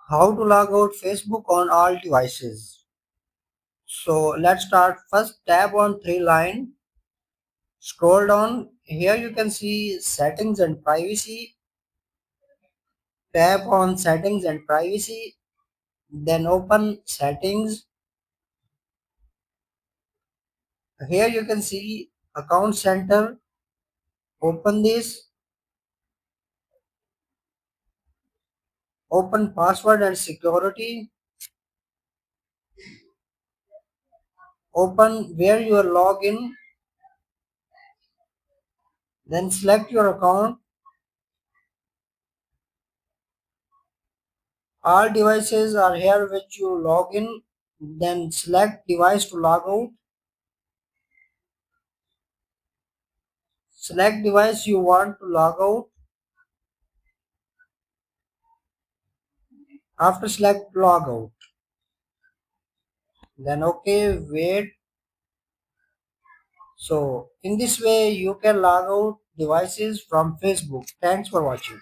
How to log out Facebook on all devices. So let's start. First tap on three line. Scroll down. Here you can see settings and privacy. Tap on settings and privacy. Then open settings. Here you can see account center. Open this. Open password and security. Open where you are login. Then select your account. All devices are here which you log in. Then select device to log out. Select device you want to log out. After select log out. Then okay, wait. So in this way you can log out devices from Facebook. Thanks for watching.